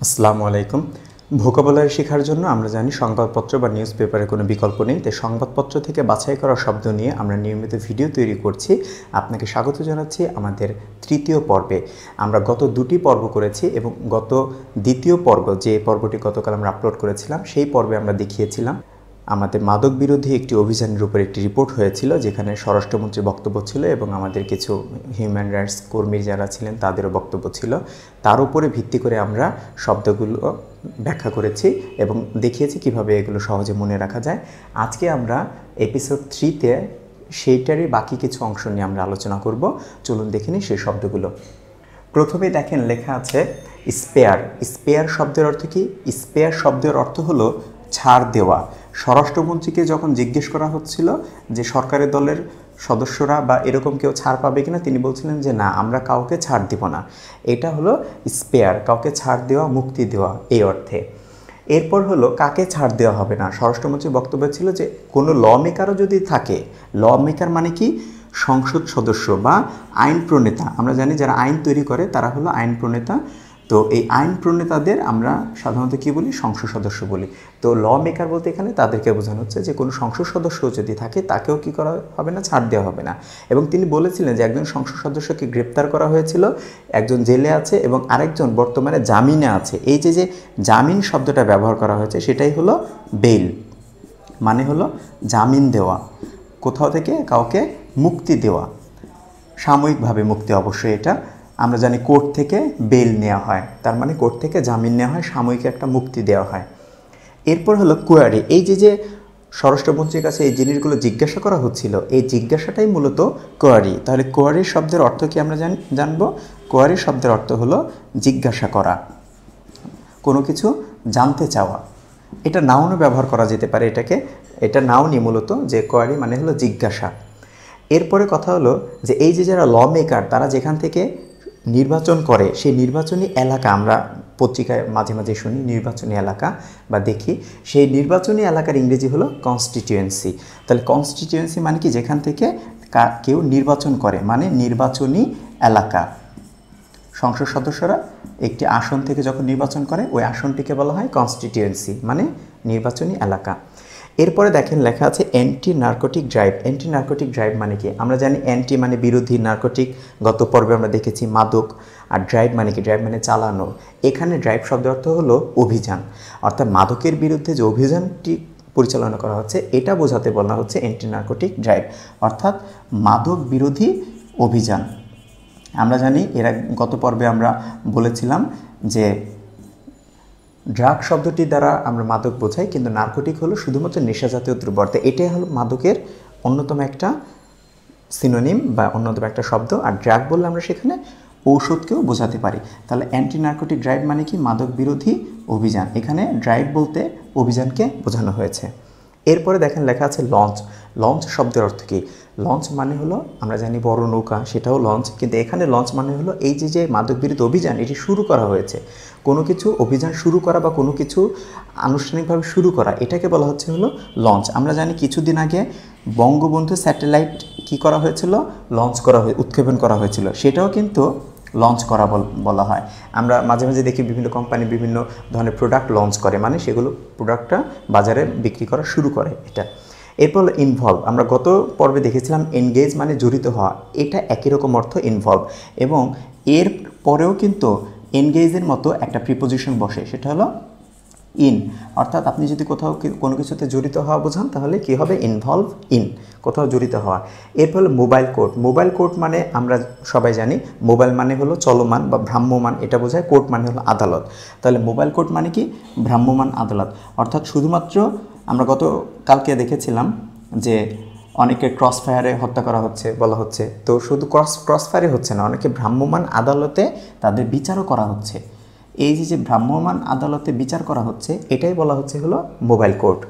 আসসালামু আলাইকুম। ভোকাবুলারি শেখার জন্য আমরা জানি সংবাদপত্র বা নিউজ পেপারের কোনো বিকল্প নেই। তাই সংবাদপত্র থেকে বাছাই করা শব্দ নিয়ে আমরা নিয়মিত ভিডিও তৈরি করছি। আপনাকে স্বাগত জানাচ্ছি আমাদের তৃতীয় পর্বে। আমরা গত দুটি পর্ব করেছি এবং গত দ্বিতীয় পর্ব, যে পর্বটি গতকাল আমরা আপলোড করেছিলাম, সেই পর্বে আমরা দেখিয়েছিলাম আমাদের মাদক বিরোধী একটি অভিযানের উপর একটি রিপোর্ট হয়েছিল, যেখানে স্বরাষ্ট্রমন্ত্রীর বক্তব্য ছিল এবং আমাদের কিছু হিউম্যান রাইটস কর্মী যারা ছিলেন তাদেরও বক্তব্য ছিল। তার উপরে ভিত্তি করে আমরা শব্দগুলো ব্যাখ্যা করেছি এবং দেখিয়েছি কিভাবে এগুলো সহজে মনে রাখা যায়। আজকে আমরা এপিসোড 3-তে সেইটারই বাকি কিছু অংশ নিয়ে আমরা আলোচনা করব। চলুন দেখে নিই সেই শব্দগুলো। প্রথমে দেখেন লেখা আছে স্পেয়ার। স্পেয়ার শব্দের অর্থ কি? স্পেয়ার শব্দের অর্থ হলো ছাড় দেওয়া। স্বরাষ্ট্রমন্ত্রীকে যখন জিজ্ঞেস করা হচ্ছিল যে সরকারের দলের সদস্যরা বা এরকম কেউ ছাড় পাবে কিনা, তিনি বলছিলেন যে না, আমরা কাউকে ছাড় দিব না। এটা হলো স্পেয়ার, কাউকে ছাড় দেওয়া, মুক্তি দেওয়া এই অর্থে। এরপর হলো কাকে ছাড় দেওয়া হবে না। স্বরাষ্ট্রমন্ত্রীর বক্তব্য ছিল যে কোনো ল মেকারও যদি থাকে, ল মেকার মানে কি? সংসদ সদস্য বা আইন প্রণেতা। আমরা জানি যারা আইন তৈরি করে তারা হলো আইন প্রণেতা। তো এই আইন প্রণেতাদের আমরা সাধারণত কী বলি? সংসদ সদস্য বলি। তো ল মেকার বলতে এখানে তাদেরকে বোঝানো হচ্ছে যে কোনো সংসদ সদস্য যদি থাকে তাকেও কী করা হবে না? ছাড় দেওয়া হবে না। এবং তিনি বলেছিলেন যে একজন সংসদ সদস্যকে গ্রেপ্তার করা হয়েছিল, একজন জেলে আছে এবং আরেকজন বর্তমানে জামিনে আছে। এই যে জামিন শব্দটা ব্যবহার করা হয়েছে সেটাই হলো বেইল, মানে হলো জামিন দেওয়া, কোথাও থেকে কাউকে মুক্তি দেওয়া, সাময়িকভাবে মুক্তি। অবশ্যই এটা আমরা জানি কোর্ট থেকে বেল নেওয়া হয়, তার মানে কোর্ট থেকে জামিন নেওয়া হয়, সাময়িক একটা মুক্তি দেওয়া হয়। এরপর হলো কোয়ারি। এই যে স্বরাষ্ট্রমন্ত্রীর কাছে এই জিনিসগুলো জিজ্ঞাসা করা হচ্ছিল, এই জিজ্ঞাসাটাই মূলত কোয়ারি। তাহলে কোয়ারি শব্দের অর্থ কি আমরা জানবো? কোয়ারি শব্দের অর্থ হলো জিজ্ঞাসা করা, কোনো কিছু জানতে চাওয়া। এটা নাউনও ব্যবহার করা যেতে পারে এটাকে। এটা নাউনই মূলত, যে কোয়ারি মানে হলো জিজ্ঞাসা। এরপরে কথা হলো যে এই যে যারা ল মেকার, তারা যেখান থেকে নির্বাচন করে সেই নির্বাচনী এলাকা, আমরা পত্রিকায় মাঝে মাঝে শুনি নির্বাচনী এলাকা বা দেখি, সেই নির্বাচনী এলাকার ইংরেজি হলো কনস্টিটিউয়েন্সি। তাহলে কনস্টিটিউয়েন্সি মানে কি? যেখান থেকে কেউ নির্বাচন করে, মানে নির্বাচনী এলাকা। সংসদ সদস্যরা একটি আসন থেকে যখন নির্বাচন করে ওই আসনটিকে বলা হয় কনস্টিটিউয়েন্সি, মানে নির্বাচনী এলাকা। এরপরে দেখেন লেখা আছে anti narcotic drive. Anti narcotic drive মানে কি? আমরা জানি অ্যান্টি মানে বিরোধী, নার্কোটিক গত পর্বে আমরা দেখেছি মাদক, আর ড্রাইভ মানে কি? ড্রাইভ মানে চালানো। এখানে ড্রাইভ শব্দের অর্থ হলো অভিযান, অর্থাৎ মাদকের বিরুদ্ধে যে অভিযানটি পরিচালনা করা হচ্ছে এটা বোঝাতে বলা হচ্ছে অ্যান্টি নার্কোটিক ড্রাইভ, অর্থাৎ মাদক বিরোধী অভিযান। আমরা জানি গত পর্বে আমরা বলেছিলাম যে ড্রাগ শব্দটি দ্বারা আমরা মাদক বোঝাই, কিন্তু নার্কোটিক হলো শুধুমাত্র নেশাজাতীয় দ্রব্য, অর্থাৎ এটাই হলো মাদকের অন্যতম একটা সিনোনিম বা অন্যতম একটা শব্দ। আর ড্রাগ বললে আমরা সেখানে ঔষধকেও বোঝাতে পারি। তাহলে অ্যান্টি নার্কোটিক ড্রাইভ মানে কি? মাদক বিরোধী অভিযান। এখানে ড্রাইভ বলতে অভিযানকে বোঝানো হয়েছে। এরপরে দেখেন লেখা আছে লঞ্চ। লঞ্চ শব্দের অর্থ কী? লঞ্চ মানে হলো আমরা জানি বড় নৌকা, সেটাও লঞ্চ, কিন্তু এখানে লঞ্চ মানে হলো এই যে মাদক বিরোধী অভিযান এটি শুরু করা হয়েছে, কোনো কিছু অভিযান শুরু করা বা কোনো কিছু আনুষ্ঠানিকভাবে শুরু করা, এটাকে বলা হচ্ছে হলো লঞ্চ। আমরা জানি কিছুদিন আগে বঙ্গবন্ধু স্যাটেলাইট কি করা হয়েছিল? লঞ্চ করা উৎক্ষেপণ করা হয়েছিল, সেটাও কিন্তু লঞ্চ করা বলা হয়। আমরা মাঝে মাঝে দেখি বিভিন্ন কোম্পানি বিভিন্ন ধরনের প্রোডাক্ট লঞ্চ করে, মানে সেগুলো প্রোডাক্টটা বাজারে বিক্রি করা শুরু করে এটা। এরপর ইনভলভ। আমরা গত পর্বে দেখেছিলাম এনগেজ মানে জড়িত হওয়া, এটা একই রকম অর্থ ইনভলভ। এবং এর পরেও কিন্তু এনগেজের মতো একটা প্রিপোজিশন বসে, সেটা হলো ইন, অর্থাৎ আপনি যদি কোথাও কোনো কিছুতে জড়িত হওয়া বোঝান তাহলে কি হবে? ইনভলভ ইন, কোথাও জড়িত হওয়া। এরপর হলো মোবাইল কোর্ট। মোবাইল কোর্ট মানে আমরা সবাই জানি মোবাইল মানে হলো চলমান বা ভ্রাম্যমান, এটা বোঝায়। কোর্ট মানে হলো আদালত। তাহলে মোবাইল কোর্ট মানে কি? ভ্রাম্যমান আদালত, অর্থাৎ শুধুমাত্র আমরা কালকে দেখেছিলাম যে অনেকে ক্রস ফায়ারে হত্যা করা হচ্ছে বলা হচ্ছে, তো শুধু ক্রস ফায়ারে হচ্ছে না, অনেকে ভ্রাম্যমান আদালতে তাদের বিচারও করা হচ্ছে। এই যে ভ্রাম্যমান আদালতে বিচার করা হচ্ছে এটাই বলা হচ্ছে হলো মোবাইল কোর্ট।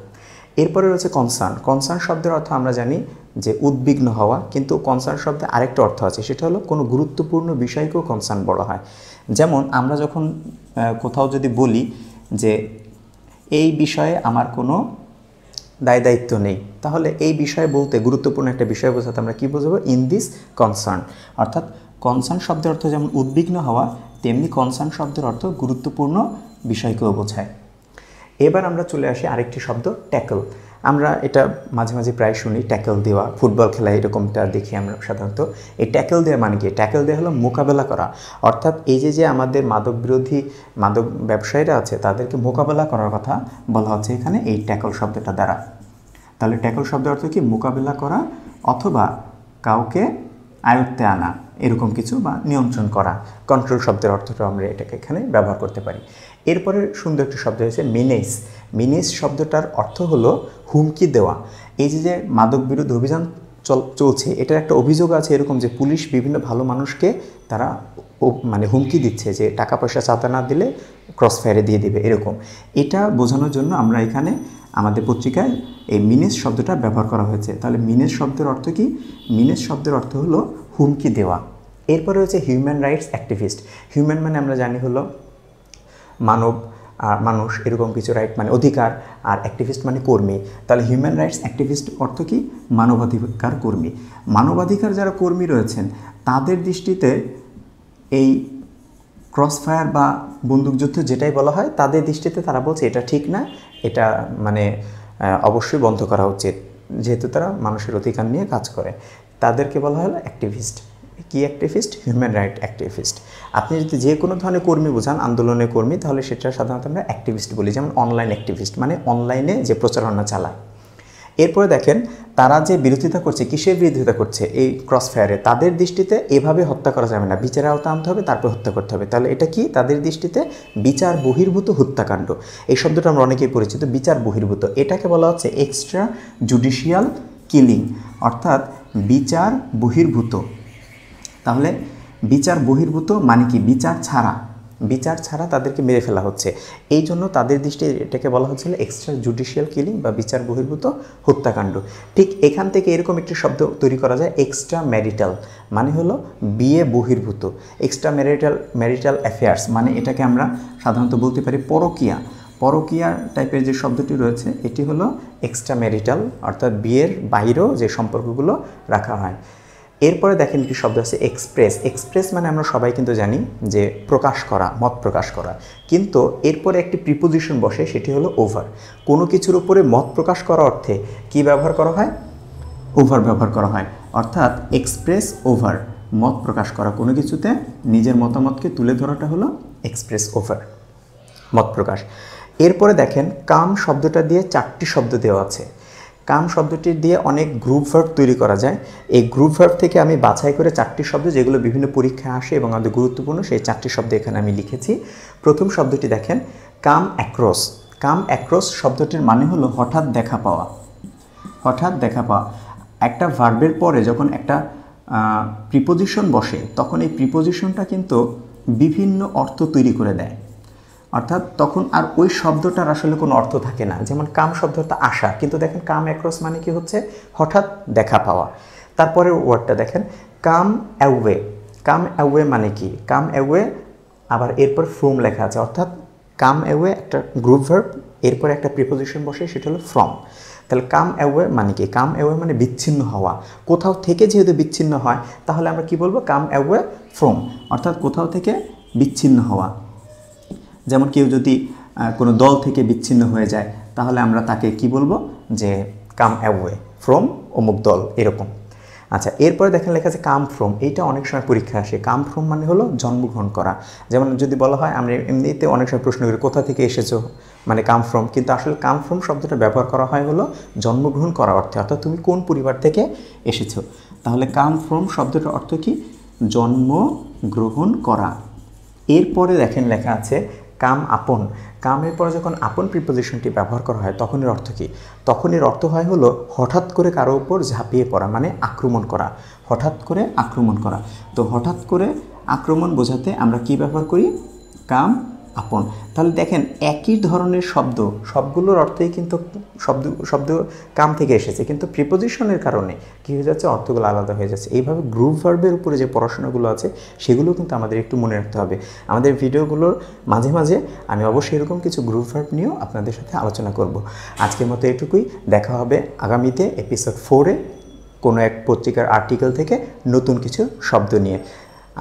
এরপরে রয়েছে কনসার্ন। কনসার্ন শব্দের অর্থ আমরা জানি যে উদ্বিগ্ন হওয়া, কিন্তু কনসার্ন শব্দে আরেকটা অর্থ আছে, সেটা হলো কোনো গুরুত্বপূর্ণ বিষয়কেও কনসার্ন বলা হয়। যেমন আমরা যখন কোথাও যদি বলি যে এই বিষয়ে আমার কোনো দায় দায়িত্ব নেই, তাহলে এই বিষয়ে বলতে গুরুত্বপূর্ণ একটা বিষয় বোঝাতে আমরা কী বোঝাবো? In this concern. অর্থাৎ কনসার্ন শব্দের অর্থ যেমন উদ্বিগ্ন হওয়া, তেমনি কনসার্ন শব্দের অর্থ গুরুত্বপূর্ণ বিষয়কেও বোঝায়। এবার আমরা চলে আসি আরেকটি শব্দ ট্যাকল। আমরা এটা মাঝে মাঝে প্রায় শুনি, ট্যাকল দেওয়া, ফুটবল খেলায় এরকমটা দেখি আমরা সাধারণত। এই ট্যাকল দেওয়া মানে কি? ট্যাকল দেওয়া হলো মোকাবেলা করা, অর্থাৎ এই যে আমাদের মাদক বিরোধী মাদক ব্যবসায়ীরা আছে তাদেরকে মোকাবেলা করার কথা বলা হচ্ছে এখানে এই ট্যাকল শব্দটা দ্বারা। তাহলে ট্যাকল শব্দের অর্থ কি? মোকাবেলা করা অথবা কাউকে আয়ত্তে আনা, এরকম কিছু, বা নিয়ন্ত্রণ করা। কন্ট্রোল শব্দের অর্থটা আমরা এটাকে এখানে ব্যবহার করতে পারি। এরপরে সুন্দর একটি শব্দ হয়েছে মিনেস। মিনেস শব্দটার অর্থ হলো হুমকি দেওয়া। এই যে মাদক বিরোধী অভিযান চলছে, এটার একটা অভিযোগ আছে এরকম যে পুলিশ বিভিন্ন ভালো মানুষকে তারা মানে হুমকি দিচ্ছে যে টাকা পয়সা চাঁদা না দিলে ক্রস ফায়ারে দিয়ে দিবে, এরকম। এটা বোঝানোর জন্য আমরা এখানে আমাদের পত্রিকায় এই মিনেস শব্দটা ব্যবহার করা হয়েছে। তাহলে মিনেস শব্দের অর্থ কি? মিনেস শব্দের অর্থ হলো হুমকি দেওয়া। এরপরে হচ্ছে হিউম্যান রাইটস অ্যাক্টিভিস্ট। হিউম্যান মানে আমরা জানি হলো মানুষ, এরকম কিছু, রাইট মানে অধিকার, আর অ্যাক্টিভিস্ট মানে কর্মী। তাহলে হিউম্যান রাইটস অ্যাক্টিভিস্ট অর্থ কি? মানবাধিকার কর্মী। মানবাধিকার যারা কর্মী রয়েছেন তাদের দৃষ্টিতে এই ক্রস ফায়ার বা বন্দুকযুদ্ধ যেটাই বলা হয়, তাদের দৃষ্টিতে তারা বলছে এটা ঠিক না, এটা মানে অবশ্যই বন্ধ করা উচিত, যেহেতু তারা মানুষের অধিকার নিয়ে কাজ করে। তাদেরকে বলা হলো অ্যাক্টিভিস্ট। কি অ্যাক্টিভিস্ট? Human right activist. আপনি যদি যে কোনো ধরনের কর্মী বোঝান, আন্দোলনের কর্মী, তাহলে সেটা সাধারণত আমরা অ্যাক্টিভিস্ট বলি। যেমন অনলাইন অ্যাক্টিভিস্ট মানে অনলাইনে যে প্রচারণা চালায়। এরপরে দেখেন তারা যে বিরোধিতা করছে, কিসের বিরোধিতা করছে? এই ক্রস ফায়ারে। তাদের দৃষ্টিতে এভাবে হত্যা করা যাবে না, বিচারের আওতা আনতে হবে, তারপর হত্যা করতে হবে। তাহলে এটা কি? তাদের দৃষ্টিতে বিচার বহির্ভূত হত্যাকাণ্ড। এই শব্দটা আমরা অনেকেই পরিচিত, বিচার বহির্ভূত। এটাকে বলা হচ্ছে এক্সট্রা জুডিশিয়াল কিলিং, অর্থাৎ বিচার বহির্ভূত। তাহলে বিচার বহির্ভূত মানে কি? বিচার ছাড়া তাদেরকে মেরে ফেলা হচ্ছে। এই জন্য তাদের দৃষ্টিতে এটাকে বলা হচ্ছিল এক্সট্রা জুডিশিয়াল কিলিং বা বিচার বহির্ভূত হত্যাকাণ্ড। ঠিক এখান থেকে এরকম একটি শব্দ তৈরি করা যায়, এক্সট্রা ম্যারিটাল, মানে হলো বিয়ে বহির্ভূত। এক্সট্রা ম্যারিটাল অ্যাফেয়ার্স মানে এটাকে আমরা সাধারণত বলতে পারি পরকীয়া টাইপের যে শব্দটি রয়েছে, এটি হলো এক্সট্রা ম্যারিটাল, অর্থাৎ বিয়ের বাইরেও যে সম্পর্কগুলো রাখা হয়। এরপরে দেখেন কি শব্দ আছে এক্সপ্রেস মানে আমরা সবাই কিন্তু জানি যে প্রকাশ করা, মত প্রকাশ করা। কিন্তু এরপরে একটি প্রিপোজিশন বসে, সেটি হলো ওভার। কোনো কিছুর উপরে মত প্রকাশ করা অর্থে কি ব্যবহার করা হয়? ওভার ব্যবহার করা হয়। অর্থাৎ এক্সপ্রেস ওভার, মত প্রকাশ করা, কোনো কিছুতে নিজের মতামতকে তুলে ধরাটা হলো এক্সপ্রেস ওভার, মত প্রকাশ। এরপরে দেখেন কাম শব্দটা দিয়ে 4টি শব্দ দেওয়া আছে। কাম শব্দটি দিয়ে অনেক গ্রুপ ভার্ব তৈরি করা যায়। এই গ্রুপ ভার্ব থেকে আমি বাছাই করে 4টি শব্দ, যেগুলো বিভিন্ন পরীক্ষায় আসে এবং আমাদের গুরুত্বপূর্ণ, সেই 4টি শব্দ এখানে আমি লিখেছি। প্রথম শব্দটি দেখেন কাম অ্যাক্রস শব্দটির মানে হলো হঠাৎ দেখা পাওয়া। একটা ভার্বের পরে যখন একটা প্রিপোজিশন বসে, তখন এই প্রিপোজিশনটা কিন্তু বিভিন্ন অর্থ তৈরি করে দেয়। অর্থাৎ তখন আর ওই শব্দটার আসলে কোনো অর্থ থাকে না। যেমন কাম শব্দটা আসা, কিন্তু দেখেন কাম অ্যাক্রস মানে কি হচ্ছে? হঠাৎ দেখা পাওয়া। তারপরে ওয়ার্ডটা দেখেন কাম অ্যাওয়ে মানে কি? কাম অ্যাওয়ে, আবার এরপর ফ্রম লেখা আছে, অর্থাৎ কাম অ্যাওয়ে একটা গ্রুপ ভার্ব, এরপরে একটা প্রিপোজিশন বসে, সেটা হলো ফ্রম। তাহলে কাম অ্যাওয়ে মানে কি? কাম অ্যাওয়ে মানে বিচ্ছিন্ন হওয়া। কোথাও থেকে যেহেতু বিচ্ছিন্ন হয়, তাহলে আমরা কি বলবো? কাম অ্যাওয়ে ফ্রম, অর্থাৎ কোথাও থেকে বিচ্ছিন্ন হওয়া। যেমন কেউ যদি কোনো দল থেকে বিচ্ছিন্ন হয়ে যায়, তাহলে আমরা তাকে কি বলবো? যে কাম অ্যাওয়ে ফ্রম অমুক দল, এরকম। আচ্ছা, এরপরে দেখেন লেখা আছে কাম ফ্রম। এইটা অনেক সময় পরীক্ষা আসে। কাম ফ্রম মানে হলো জন্মগ্রহণ করা। যেমন যদি বলা হয়, আমরা এমনিতে অনেক সময় প্রশ্ন করি কোথা থেকে এসেছো, মানে কাম ফ্রম, কিন্তু আসলে কাম ফ্রম শব্দটা ব্যবহার করা হয় হলো জন্মগ্রহণ করা অর্থে, অর্থাৎ তুমি কোন পরিবার থেকে এসেছো। তাহলে কাম ফ্রম শব্দটার অর্থ কি? জন্মগ্রহণ করা। এরপরে দেখেন লেখা আছে কাম আপন। কামের পরে যখন আপন প্রিপোজিশনটি ব্যবহার করা হয়, তখন এর অর্থ কী? তখন এর অর্থ হয় হলো হঠাৎ করে কারো উপর ঝাঁপিয়ে পড়া, মানে আক্রমণ করা। হঠাৎ করে আক্রমণ করা। তো হঠাৎ করে আক্রমণ বোঝাতে আমরা কি ব্যবহার করি? কাম আপন। তাহলে দেখেন একই ধরনের শব্দ, সবগুলোর অর্থেই কিন্তু শব্দ কাম থেকে এসেছে, কিন্তু প্রিপোজিশনের কারণে কী হয়ে যাচ্ছে? অর্থগুলো আলাদা হয়ে যাচ্ছে। এইভাবে গ্রুপ ভার্বের উপরে যে পড়াশোনাগুলো আছে, সেগুলো কিন্তু আমাদের একটু মনে রাখতে হবে। আমাদের ভিডিওগুলোর মাঝে মাঝে আমি অবশ্যই এরকম কিছু গ্রুপ ভার্ব নিয়েও আপনাদের সাথে আলোচনা করব। আজকের মতো এটুকুই। দেখা হবে আগামীতে এপিসোড 4-এ কোনো এক পত্রিকার আর্টিকেল থেকে নতুন কিছু শব্দ নিয়ে।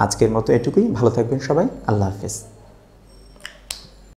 আজকের মতো এটুকুই। ভালো থাকবেন সবাই। আল্লাহ হাফেজ।